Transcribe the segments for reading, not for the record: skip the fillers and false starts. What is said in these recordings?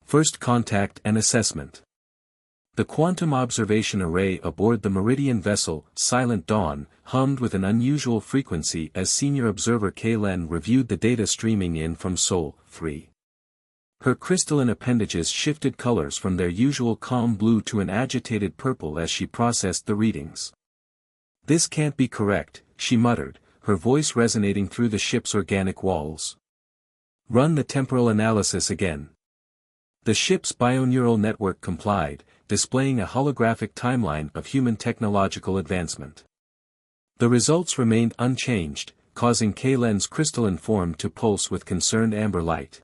First contact and assessment. The quantum observation array aboard the Meridian vessel, Silent Dawn, hummed with an unusual frequency as senior observer Kaylen reviewed the data streaming in from Sol 3. Her crystalline appendages shifted colors from their usual calm blue to an agitated purple as she processed the readings. "This can't be correct," she muttered, her voice resonating through the ship's organic walls. "Run the temporal analysis again." The ship's bioneural network complied, displaying a holographic timeline of human technological advancement. The results remained unchanged, causing Kaylen's crystalline form to pulse with concerned amber light.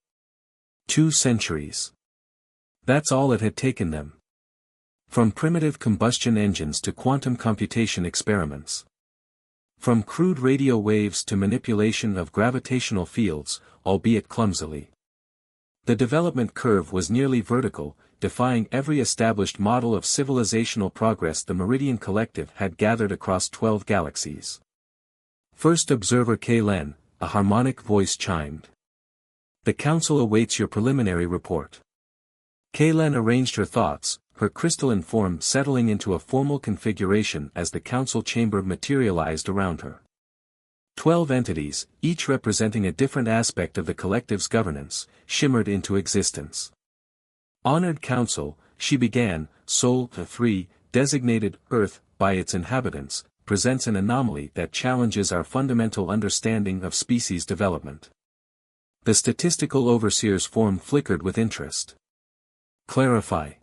2 centuries. That's all it had taken them. From primitive combustion engines to quantum computation experiments. From crude radio waves to manipulation of gravitational fields, albeit clumsily. The development curve was nearly vertical, defying every established model of civilizational progress the Meridian Collective had gathered across 12 galaxies. First observer Kaylen, a harmonic voice chimed. "The Council awaits your preliminary report." Kaylen arranged her thoughts, her crystalline form settling into a formal configuration as the Council chamber materialized around her. 12 entities, each representing a different aspect of the Collective's governance, shimmered into existence. Honored Council, she began, Sol 3, designated Earth by its inhabitants, presents an anomaly that challenges our fundamental understanding of species development. The statistical overseer's form flickered with interest. Clarify.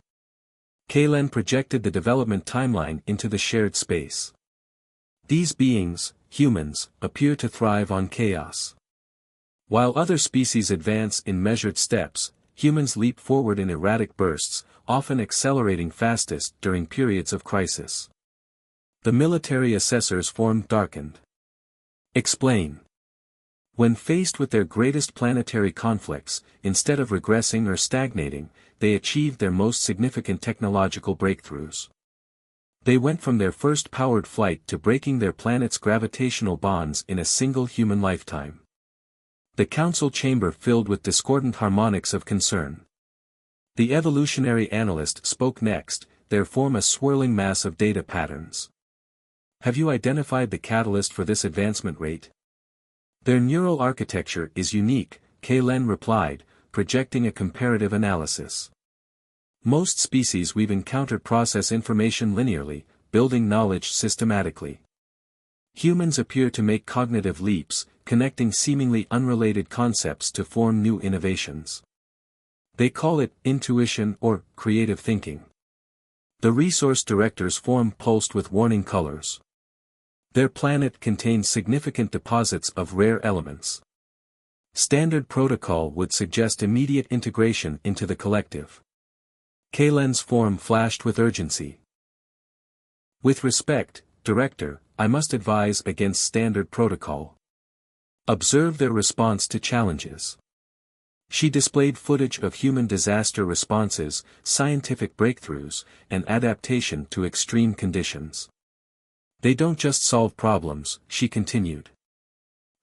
Kaylen projected the development timeline into the shared space. These beings, humans, appear to thrive on chaos. While other species advance in measured steps, humans leap forward in erratic bursts, often accelerating fastest during periods of crisis. The military assessor's form darkened. Explain. When faced with their greatest planetary conflicts, instead of regressing or stagnating, they achieved their most significant technological breakthroughs. They went from their first powered flight to breaking their planet's gravitational bonds in a single human lifetime. The council chamber filled with discordant harmonics of concern. The evolutionary analyst spoke next, their form a swirling mass of data patterns. Have you identified the catalyst for this advancement rate? Their neural architecture is unique, Kaylen replied, projecting a comparative analysis. Most species we've encountered process information linearly, building knowledge systematically. Humans appear to make cognitive leaps, connecting seemingly unrelated concepts to form new innovations. They call it intuition or creative thinking. The resource director's form pulsed with warning colors. Their planet contains significant deposits of rare elements. Standard protocol would suggest immediate integration into the collective. Kaylen's form flashed with urgency. With respect, Director, I must advise against standard protocol. Observe their response to challenges. She displayed footage of human disaster responses, scientific breakthroughs, and adaptation to extreme conditions. They don't just solve problems, she continued.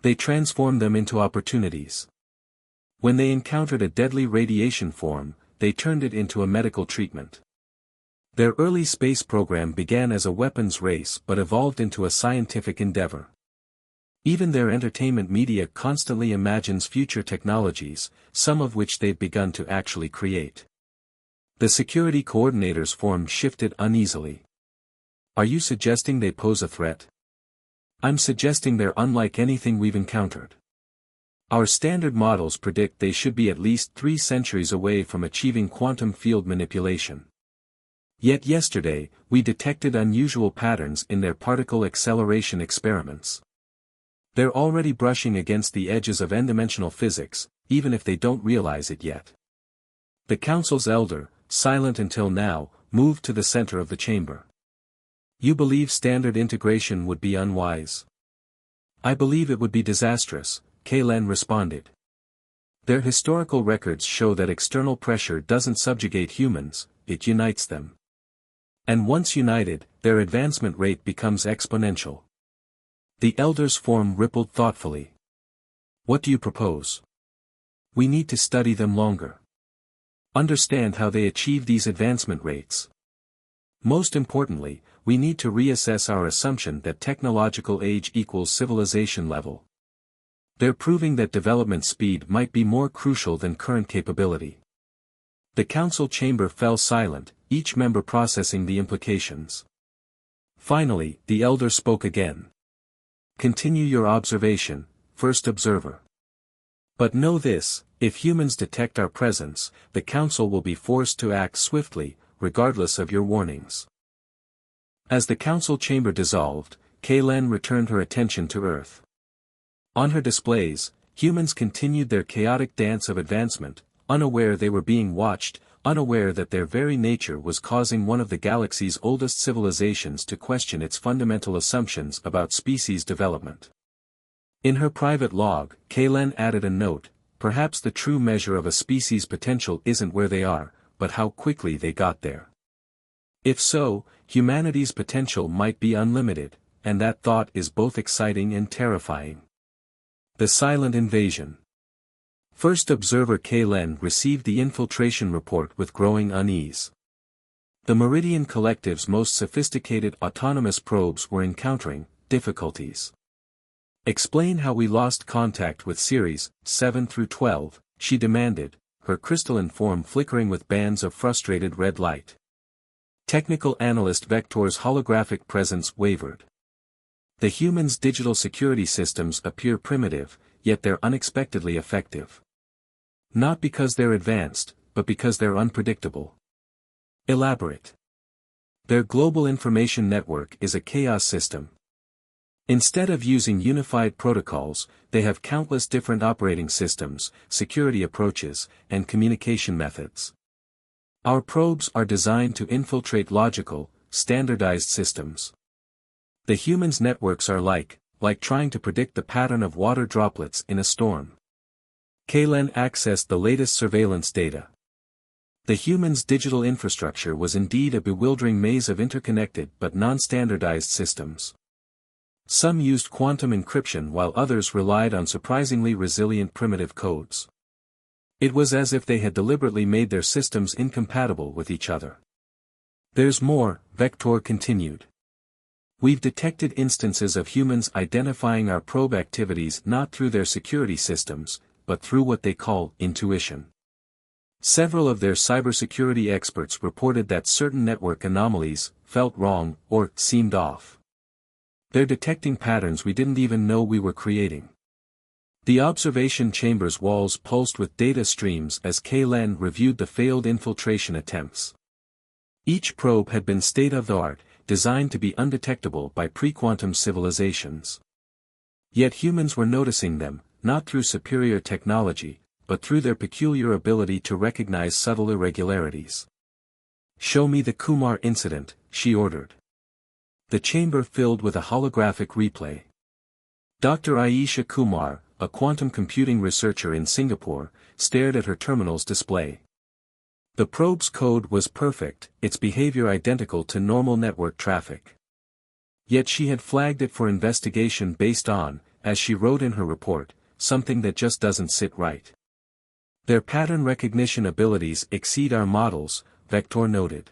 They transform them into opportunities. When they encountered a deadly radiation form, they turned it into a medical treatment. Their early space program began as a weapons race but evolved into a scientific endeavor. Even their entertainment media constantly imagines future technologies, some of which they've begun to actually create. The security coordinator's form shifted uneasily. Are you suggesting they pose a threat? I'm suggesting they're unlike anything we've encountered. Our standard models predict they should be at least 3 centuries away from achieving quantum field manipulation. Yet yesterday, we detected unusual patterns in their particle acceleration experiments. They're already brushing against the edges of n-dimensional physics, even if they don't realize it yet. The council's elder, silent until now, moved to the center of the chamber. You believe standard integration would be unwise? I believe it would be disastrous, Kaylen responded. Their historical records show that external pressure doesn't subjugate humans, it unites them. And once united, their advancement rate becomes exponential. The elder's form rippled thoughtfully. What do you propose? We need to study them longer. Understand how they achieve these advancement rates. Most importantly, we need to reassess our assumption that technological age equals civilization level. They're proving that development speed might be more crucial than current capability. The council chamber fell silent, each member processing the implications. Finally, the elder spoke again. Continue your observation, first observer. But know this, if humans detect our presence, the council will be forced to act swiftly, regardless of your warnings. As the council chamber dissolved, Kaylen returned her attention to Earth. On her displays, humans continued their chaotic dance of advancement, unaware they were being watched, unaware that their very nature was causing one of the galaxy's oldest civilizations to question its fundamental assumptions about species development. In her private log, Kaylen added a note, perhaps the true measure of a species' potential isn't where they are, but how quickly they got there. If so, humanity's potential might be unlimited, and that thought is both exciting and terrifying. The silent invasion. First observer Kaylen received the infiltration report with growing unease. The Meridian Collective's most sophisticated autonomous probes were encountering difficulties. Explain how we lost contact with Series 7 through 12, she demanded, her crystalline form flickering with bands of frustrated red light. Technical analyst Vector's holographic presence wavered. The humans' digital security systems appear primitive, yet they're unexpectedly effective. Not because they're advanced, but because they're unpredictable. Elaborate. Their global information network is a chaos system. Instead of using unified protocols, they have countless different operating systems, security approaches, and communication methods. Our probes are designed to infiltrate logical, standardized systems. The humans' networks are like trying to predict the pattern of water droplets in a storm. Kaylen accessed the latest surveillance data. The humans' digital infrastructure was indeed a bewildering maze of interconnected but non-standardized systems. Some used quantum encryption while others relied on surprisingly resilient primitive codes. It was as if they had deliberately made their systems incompatible with each other. There's more, Vector continued. We've detected instances of humans identifying our probe activities not through their security systems, but through what they call intuition. Several of their cybersecurity experts reported that certain network anomalies felt wrong or seemed off. They're detecting patterns we didn't even know we were creating. The observation chamber's walls pulsed with data streams as Kaylen reviewed the failed infiltration attempts. Each probe had been state-of-the-art, designed to be undetectable by pre-quantum civilizations. Yet humans were noticing them, not through superior technology, but through their peculiar ability to recognize subtle irregularities. Show me the Kumar incident, she ordered. The chamber filled with a holographic replay. Dr. Ayesha Kumar, a quantum computing researcher in Singapore, stared at her terminal's display. The probe's code was perfect, its behavior identical to normal network traffic. Yet she had flagged it for investigation based on, as she wrote in her report, something that just doesn't sit right. Their pattern recognition abilities exceed our models, Vector noted.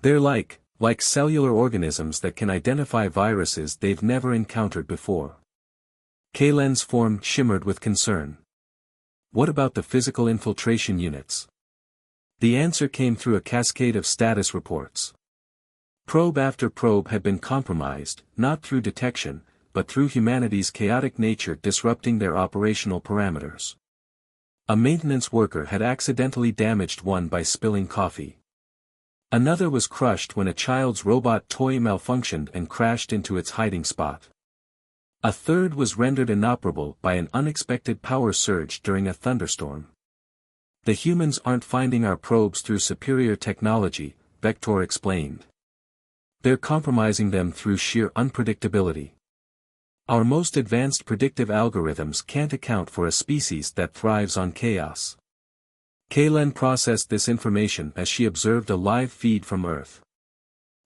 They're like cellular organisms that can identify viruses they've never encountered before. Kaylen's form shimmered with concern. What about the physical infiltration units? The answer came through a cascade of status reports. Probe after probe had been compromised, not through detection, but through humanity's chaotic nature disrupting their operational parameters. A maintenance worker had accidentally damaged one by spilling coffee. Another was crushed when a child's robot toy malfunctioned and crashed into its hiding spot. A third was rendered inoperable by an unexpected power surge during a thunderstorm. The humans aren't finding our probes through superior technology, Vector explained. They're compromising them through sheer unpredictability. Our most advanced predictive algorithms can't account for a species that thrives on chaos. Kaylen processed this information as she observed a live feed from Earth.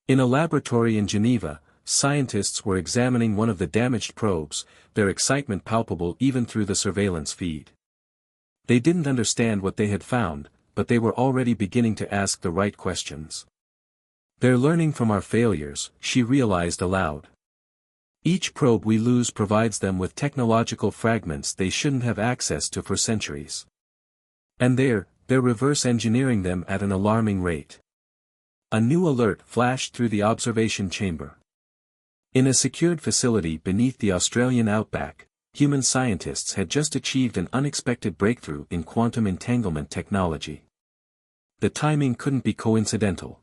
In a laboratory in Geneva, scientists were examining one of the damaged probes, their excitement palpable even through the surveillance feed. They didn't understand what they had found, but they were already beginning to ask the right questions. They're learning from our failures, she realized aloud. Each probe we lose provides them with technological fragments they shouldn't have access to for centuries. And they're reverse engineering them at an alarming rate. A new alert flashed through the observation chamber. In a secured facility beneath the Australian outback, human scientists had just achieved an unexpected breakthrough in quantum entanglement technology. The timing couldn't be coincidental.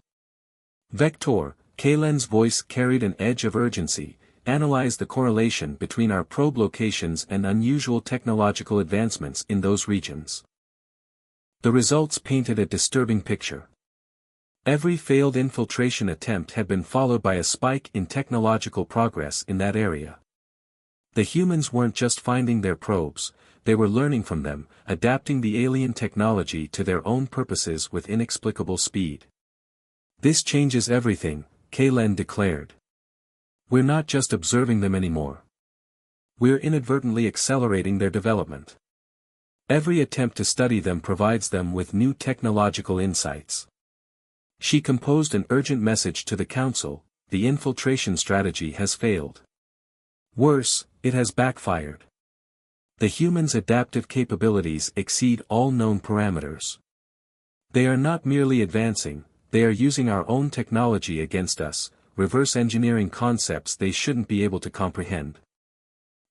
Vector, Kaylen's voice carried an edge of urgency, analyze the correlation between our probe locations and unusual technological advancements in those regions. The results painted a disturbing picture. Every failed infiltration attempt had been followed by a spike in technological progress in that area. The humans weren't just finding their probes, they were learning from them, adapting the alien technology to their own purposes with inexplicable speed. This changes everything, Kaylen declared. We're not just observing them anymore. We're inadvertently accelerating their development. Every attempt to study them provides them with new technological insights. She composed an urgent message to the Council: the infiltration strategy has failed. Worse, it has backfired. The humans' adaptive capabilities exceed all known parameters. They are not merely advancing, they are using our own technology against us, reverse engineering concepts they shouldn't be able to comprehend.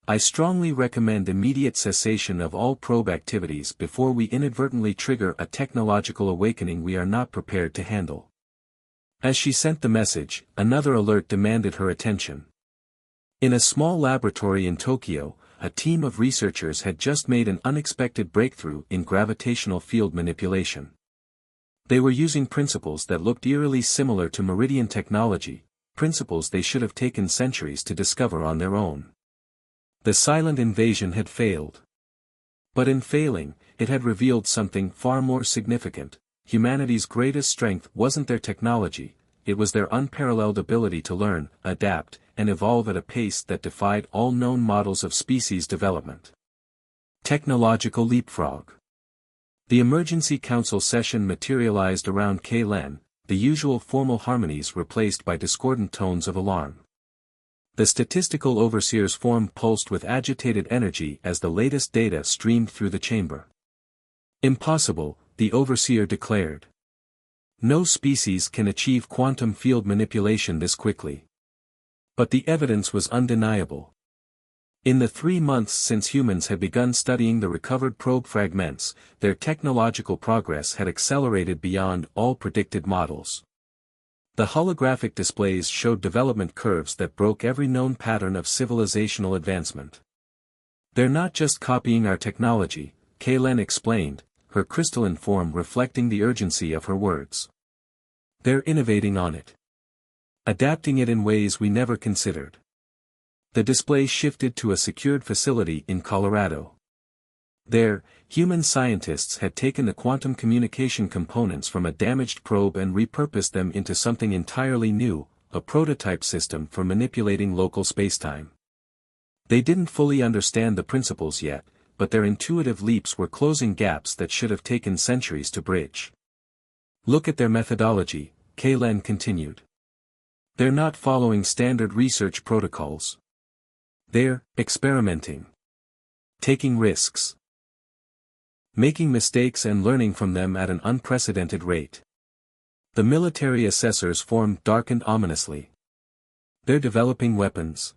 I strongly recommend immediate cessation of all probe activities before we inadvertently trigger a technological awakening we are not prepared to handle. As she sent the message, another alert demanded her attention. In a small laboratory in Tokyo, a team of researchers had just made an unexpected breakthrough in gravitational field manipulation. They were using principles that looked eerily similar to Meridian technology, principles they should have taken centuries to discover on their own. The silent invasion had failed. But in failing, it had revealed something far more significant. Humanity's greatest strength wasn't their technology, it was their unparalleled ability to learn, adapt, and evolve at a pace that defied all known models of species development. Technological leapfrog. The emergency council session materialized around Kaylen, the usual formal harmonies replaced by discordant tones of alarm. The statistical overseer's form pulsed with agitated energy as the latest data streamed through the chamber. Impossible, the overseer declared. No species can achieve quantum field manipulation this quickly. But the evidence was undeniable. In the 3 months since humans had begun studying the recovered probe fragments, their technological progress had accelerated beyond all predicted models. The holographic displays showed development curves that broke every known pattern of civilizational advancement. They're not just copying our technology, Kaylen explained, her crystalline form reflecting the urgency of her words. They're innovating on it. Adapting it in ways we never considered. The display shifted to a secured facility in Colorado. There, human scientists had taken the quantum communication components from a damaged probe and repurposed them into something entirely new, a prototype system for manipulating local spacetime. They didn't fully understand the principles yet, but their intuitive leaps were closing gaps that should have taken centuries to bridge. Look at their methodology, Kaylen continued. They're not following standard research protocols. They're experimenting. Taking risks. Making mistakes and learning from them at an unprecedented rate. The military assessor's form darkened ominously. They're developing weapons.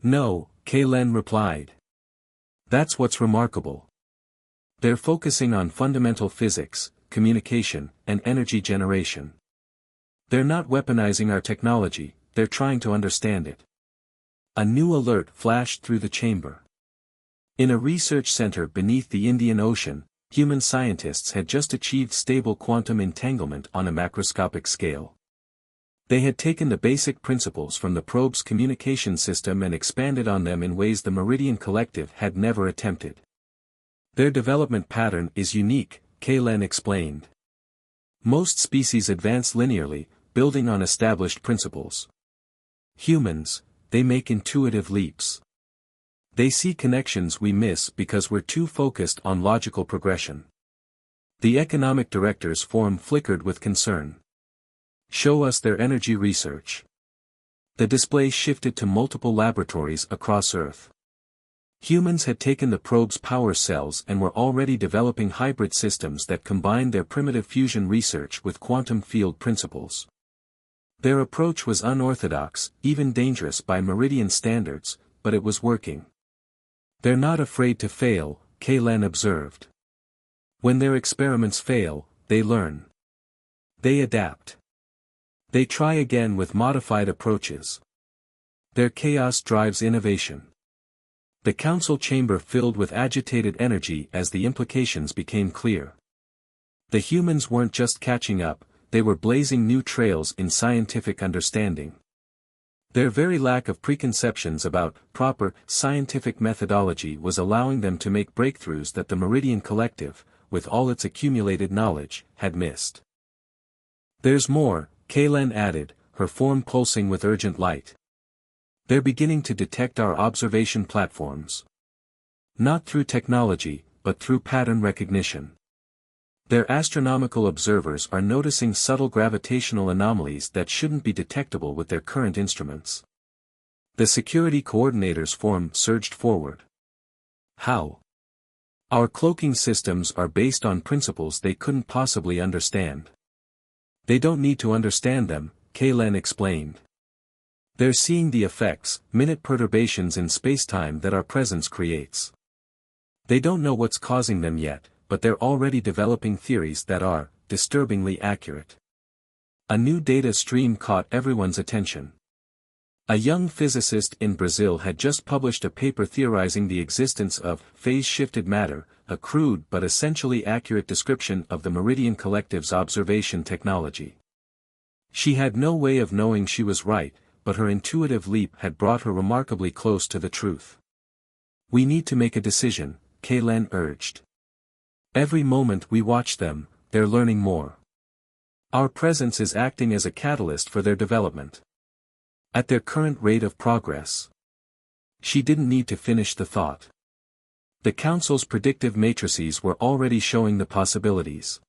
No, Kaylen replied. That's what's remarkable. They're focusing on fundamental physics, communication, and energy generation. They're not weaponizing our technology, they're trying to understand it. A new alert flashed through the chamber. In a research center beneath the Indian Ocean, human scientists had just achieved stable quantum entanglement on a macroscopic scale. They had taken the basic principles from the probe's communication system and expanded on them in ways the Meridian Collective had never attempted. Their development pattern is unique, Kaylen explained. Most species advance linearly, building on established principles. Humans, they make intuitive leaps. They see connections we miss because we're too focused on logical progression. The economic director's form flickered with concern. Show us their energy research. The display shifted to multiple laboratories across Earth. Humans had taken the probe's power cells and were already developing hybrid systems that combined their primitive fusion research with quantum field principles. Their approach was unorthodox, even dangerous by Meridian standards, but it was working. They're not afraid to fail, Kalen observed. When their experiments fail, they learn. They adapt. They try again with modified approaches. Their chaos drives innovation. The council chamber filled with agitated energy as the implications became clear. The humans weren't just catching up, they were blazing new trails in scientific understanding. Their very lack of preconceptions about proper scientific methodology was allowing them to make breakthroughs that the Meridian Collective, with all its accumulated knowledge, had missed. There's more, Kalen added, her form pulsing with urgent light. They're beginning to detect our observation platforms. Not through technology, but through pattern recognition. Their astronomical observers are noticing subtle gravitational anomalies that shouldn't be detectable with their current instruments. The security coordinator's form surged forward. How? Our cloaking systems are based on principles they couldn't possibly understand. They don't need to understand them, Kalen explained. They're seeing the effects, minute perturbations in spacetime that our presence creates. They don't know what's causing them yet, but they're already developing theories that are disturbingly accurate. A new data stream caught everyone's attention. A young physicist in Brazil had just published a paper theorizing the existence of phase-shifted matter, a crude but essentially accurate description of the Meridian Collective's observation technology. She had no way of knowing she was right, but her intuitive leap had brought her remarkably close to the truth. We need to make a decision, Kalen urged. Every moment we watch them, they're learning more. Our presence is acting as a catalyst for their development. At their current rate of progress. She didn't need to finish the thought. The Council's predictive matrices were already showing the possibilities.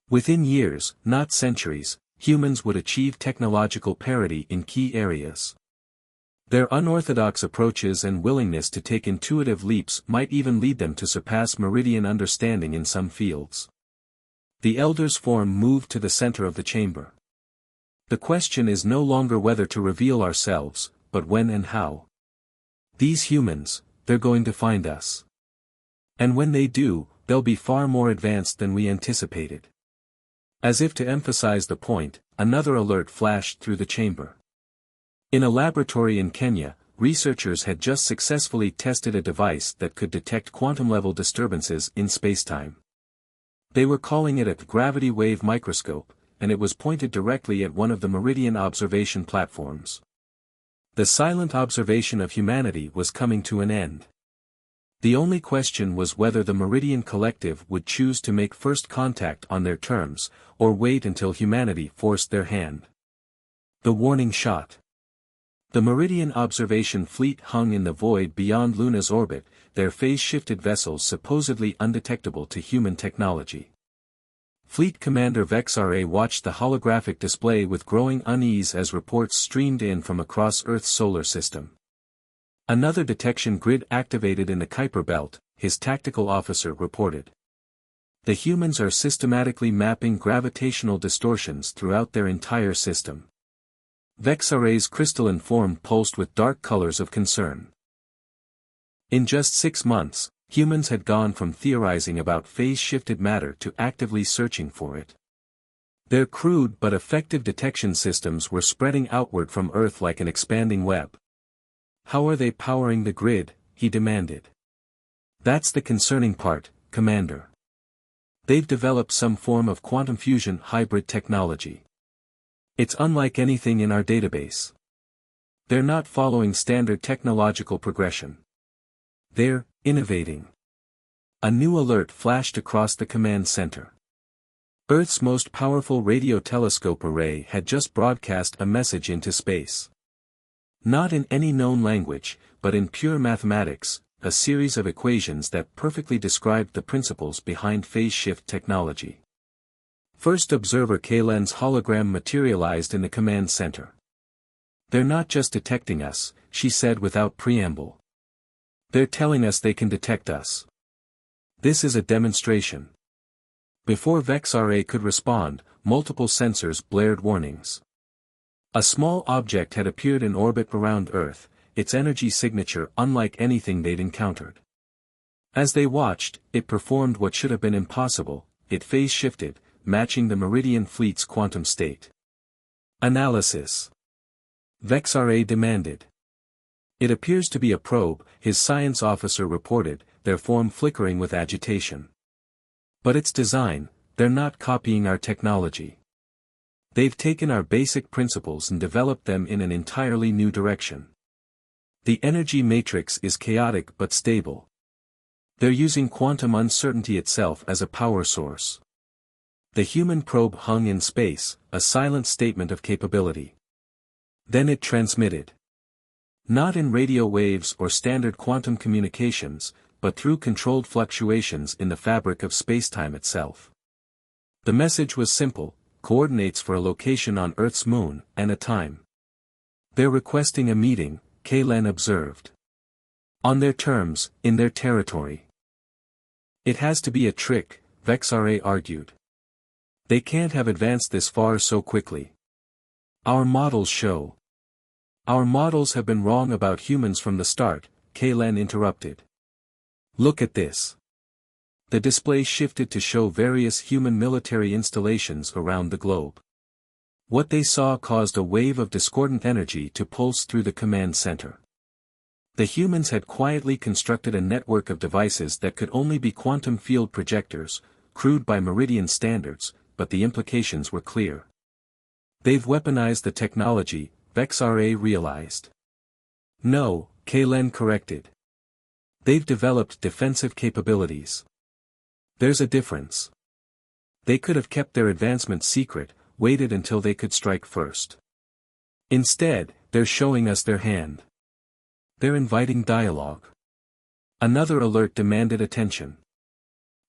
Within years, not centuries, humans would achieve technological parity in key areas. Their unorthodox approaches and willingness to take intuitive leaps might even lead them to surpass Meridian understanding in some fields. The Elder's form moved to the center of the chamber. The question is no longer whether to reveal ourselves, but when and how. These humans, they're going to find us. And when they do, they'll be far more advanced than we anticipated. As if to emphasize the point, another alert flashed through the chamber. In a laboratory in Kenya, researchers had just successfully tested a device that could detect quantum-level disturbances in spacetime. They were calling it a gravity wave microscope, and it was pointed directly at one of the Meridian observation platforms. The silent observation of humanity was coming to an end. The only question was whether the Meridian Collective would choose to make first contact on their terms, or wait until humanity forced their hand. The warning shot. The Meridian observation fleet hung in the void beyond Luna's orbit, their phase-shifted vessels supposedly undetectable to human technology. Fleet Commander Vexare watched the holographic display with growing unease as reports streamed in from across Earth's solar system. Another detection grid activated in the Kuiper Belt, his tactical officer reported. The humans are systematically mapping gravitational distortions throughout their entire system. Vexare's crystalline form pulsed with dark colors of concern. In just 6 months, humans had gone from theorizing about phase-shifted matter to actively searching for it. Their crude but effective detection systems were spreading outward from Earth like an expanding web. How are they powering the grid? He demanded. That's the concerning part, Commander. They've developed some form of quantum fusion hybrid technology. It's unlike anything in our database. They're not following standard technological progression. They're innovating. A new alert flashed across the command center. Earth's most powerful radio telescope array had just broadcast a message into space. Not in any known language, but in pure mathematics, a series of equations that perfectly described the principles behind phase shift technology. First, observer Kaylen's hologram materialized in the command center. "They're not just detecting us," she said without preamble. "They're telling us they can detect us. This is a demonstration." Before VexRA could respond, multiple sensors blared warnings. A small object had appeared in orbit around Earth, its energy signature unlike anything they'd encountered. As they watched, it performed what should have been impossible: it phase shifted, matching the Meridian fleet's quantum state. "Analysis," VexRA demanded. "It appears to be a probe," his science officer reported, their form flickering with agitation. "But its design, they're not copying our technology. They've taken our basic principles and developed them in an entirely new direction. The energy matrix is chaotic but stable. They're using quantum uncertainty itself as a power source." The human probe hung in space, a silent statement of capability. Then it transmitted. Not in radio waves or standard quantum communications, but through controlled fluctuations in the fabric of spacetime itself. The message was simple: coordinates for a location on Earth's moon, and a time. "They're requesting a meeting," Kaylen observed. "On their terms, in their territory." "It has to be a trick," VexRA argued. "They can't have advanced this far so quickly. Our models show." "Our models have been wrong about humans from the start," Kaylen interrupted. "Look at this." The display shifted to show various human military installations around the globe. What they saw caused a wave of discordant energy to pulse through the command center. The humans had quietly constructed a network of devices that could only be quantum field projectors, crude by Meridian standards, but the implications were clear. "They've weaponized the technology," VexRA realized. "No," Kaylen corrected. "They've developed defensive capabilities. There's a difference. They could have kept their advancement secret, waited until they could strike first. Instead, they're showing us their hand. They're inviting dialogue." Another alert demanded attention.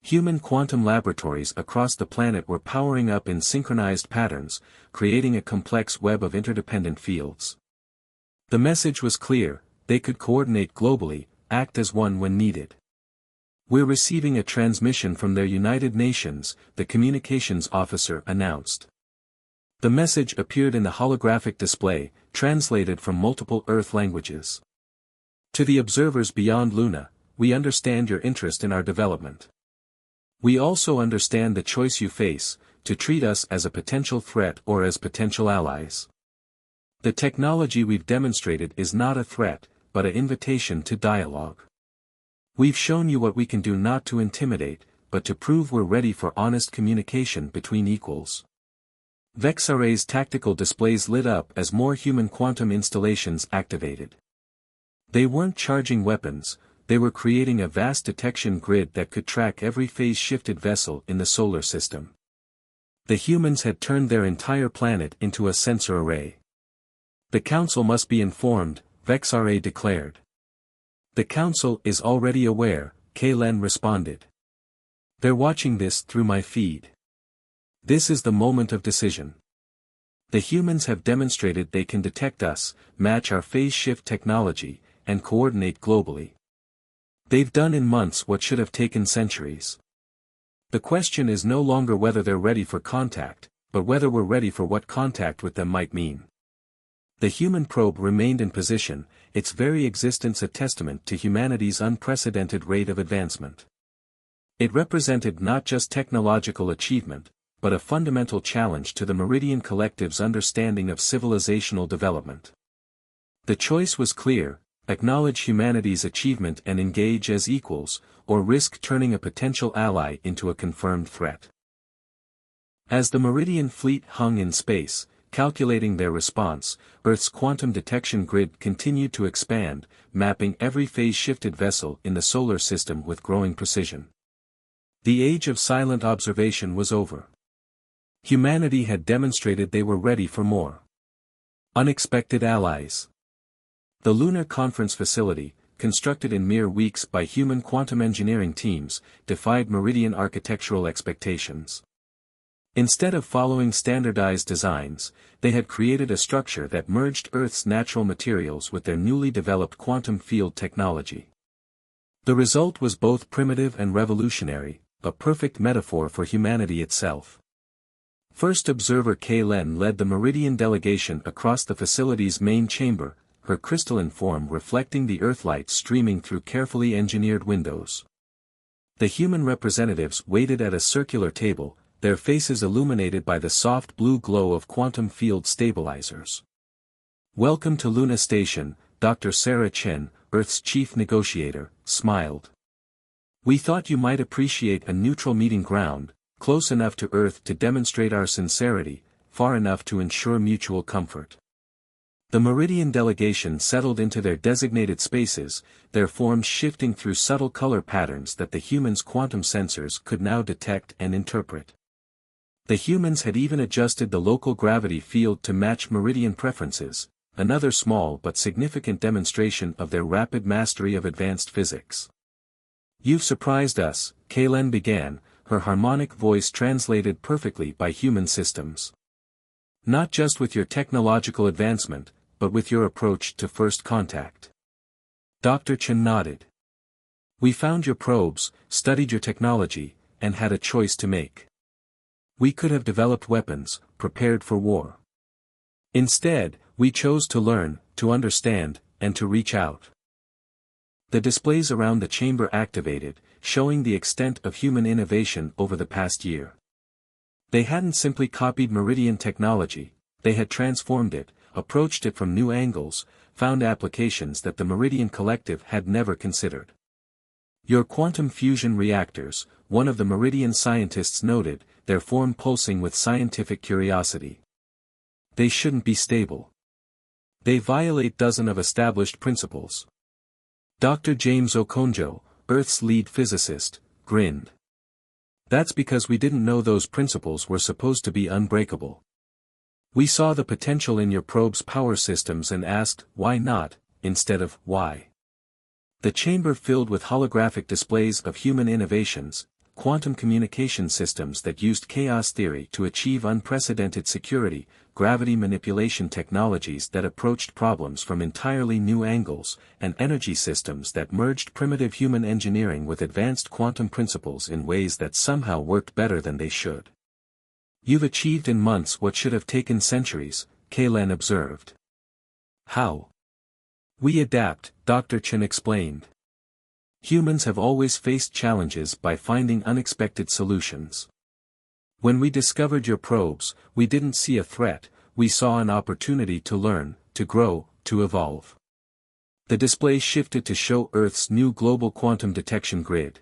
Human quantum laboratories across the planet were powering up in synchronized patterns, creating a complex web of interdependent fields. The message was clear: they could coordinate globally, act as one when needed. "We're receiving a transmission from their United Nations," the communications officer announced. The message appeared in the holographic display, translated from multiple Earth languages. "To the observers beyond Luna, we understand your interest in our development. We also understand the choice you face, to treat us as a potential threat or as potential allies. The technology we've demonstrated is not a threat, but an invitation to dialogue. We've shown you what we can do, not to intimidate, but to prove we're ready for honest communication between equals." VexRA's tactical displays lit up as more human quantum installations activated. They weren't charging weapons, they were creating a vast detection grid that could track every phase-shifted vessel in the solar system. The humans had turned their entire planet into a sensor array. "The Council must be informed," VexRA declared. "The Council is already aware," Kaylen responded. "They're watching this through my feed. This is the moment of decision. The humans have demonstrated they can detect us, match our phase shift technology, and coordinate globally. They've done in months what should have taken centuries. The question is no longer whether they're ready for contact, but whether we're ready for what contact with them might mean." The human probe remained in position, its very existence a testament to humanity's unprecedented rate of advancement. It represented not just technological achievement, but a fundamental challenge to the Meridian Collective's understanding of civilizational development. The choice was clear: acknowledge humanity's achievement and engage as equals, or risk turning a potential ally into a confirmed threat. As the Meridian fleet hung in space, calculating their response, Earth's quantum detection grid continued to expand, mapping every phase-shifted vessel in the solar system with growing precision. The age of silent observation was over. Humanity had demonstrated they were ready for more. Unexpected allies. The Lunar Conference Facility, constructed in mere weeks by human quantum engineering teams, defied Meridian architectural expectations. Instead of following standardized designs, they had created a structure that merged Earth's natural materials with their newly developed quantum field technology. The result was both primitive and revolutionary, a perfect metaphor for humanity itself. First observer K-Len led the Meridian delegation across the facility's main chamber, her crystalline form reflecting the Earthlight streaming through carefully engineered windows. The human representatives waited at a circular table, their faces illuminated by the soft blue glow of quantum field stabilizers. "Welcome to Luna Station," Dr. Sarah Chen, Earth's chief negotiator, smiled. "We thought you might appreciate a neutral meeting ground, close enough to Earth to demonstrate our sincerity, far enough to ensure mutual comfort." The Meridian delegation settled into their designated spaces, their forms shifting through subtle color patterns that the humans' quantum sensors could now detect and interpret. The humans had even adjusted the local gravity field to match Meridian preferences, another small but significant demonstration of their rapid mastery of advanced physics. "You've surprised us," K-Len began, her harmonic voice translated perfectly by human systems. "Not just with your technological advancement, but with your approach to first contact." Dr. Chen nodded. "We found your probes, studied your technology, and had a choice to make. We could have developed weapons, prepared for war. Instead, we chose to learn, to understand, and to reach out." The displays around the chamber activated, showing the extent of human innovation over the past year. They hadn't simply copied Meridian technology, they had transformed it, approached it from new angles, found applications that the Meridian Collective had never considered. "Your quantum fusion reactors," one of the Meridian scientists noted, their form pulsing with scientific curiosity. "They shouldn't be stable. They violate dozens of established principles." Dr. James Okonjo, Earth's lead physicist, grinned. "That's because we didn't know those principles were supposed to be unbreakable. We saw the potential in your probe's power systems and asked, why not, instead of why." The chamber filled with holographic displays of human innovations, quantum communication systems that used chaos theory to achieve unprecedented security, gravity manipulation technologies that approached problems from entirely new angles, and energy systems that merged primitive human engineering with advanced quantum principles in ways that somehow worked better than they should. "You've achieved in months what should have taken centuries," K-Len observed. "How?" "We adapt," Dr. Chen explained. "Humans have always faced challenges by finding unexpected solutions. When we discovered your probes, we didn't see a threat, we saw an opportunity to learn, to grow, to evolve." The display shifted to show Earth's new global quantum detection grid.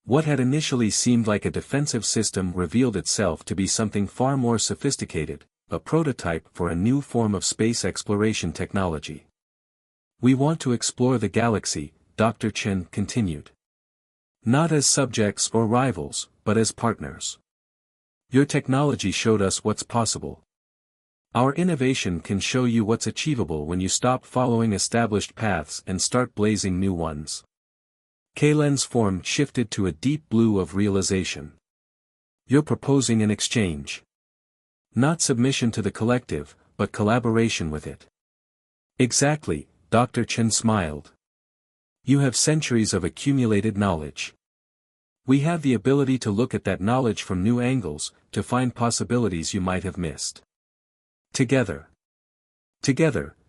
What had initially seemed like a defensive system revealed itself to be something far more sophisticated, a prototype for a new form of space exploration technology. "We want to explore the galaxy," Dr. Chen continued. "Not as subjects or rivals, but as partners. Your technology showed us what's possible. Our innovation can show you what's achievable when you stop following established paths and start blazing new ones." K-Len's form shifted to a deep blue of realization. "You're proposing an exchange. Not submission to the collective, but collaboration with it." "Exactly," Dr. Chen smiled. "You have centuries of accumulated knowledge. We have the ability to look at that knowledge from new angles, to find possibilities you might have missed. Together,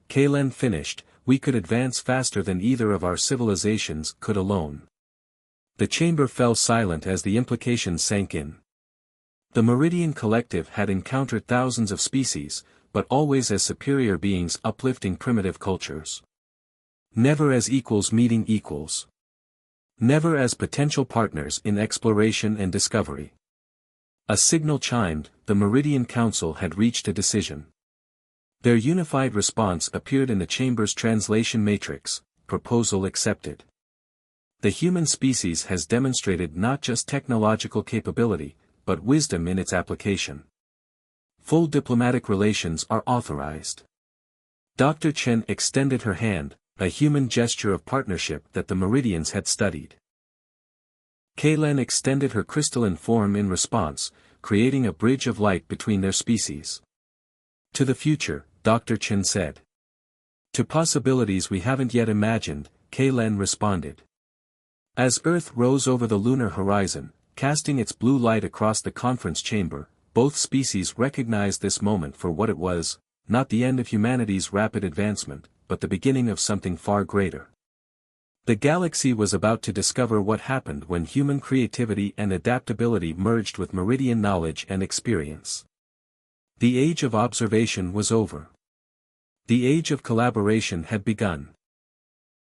K-Len finished, we could advance faster than either of our civilizations could alone." The chamber fell silent as the implications sank in. The Meridian Collective had encountered thousands of species, but always as superior beings uplifting primitive cultures. Never as equals meeting equals. Never as potential partners in exploration and discovery. A signal chimed, the Meridian Council had reached a decision. Their unified response appeared in the chamber's translation matrix: proposal accepted. The human species has demonstrated not just technological capability, but wisdom in its application. Full diplomatic relations are authorized. Dr. Chen extended her hand, a human gesture of partnership that the Meridians had studied. Kalen extended her crystalline form in response, creating a bridge of light between their species. To the future, Dr. Chen said. To possibilities we haven't yet imagined, Kalen responded. As Earth rose over the lunar horizon, casting its blue light across the conference chamber, both species recognized this moment for what it was, not the end of humanity's rapid advancement, but the beginning of something far greater. The galaxy was about to discover what happened when human creativity and adaptability merged with Meridian knowledge and experience. The age of observation was over. The age of collaboration had begun.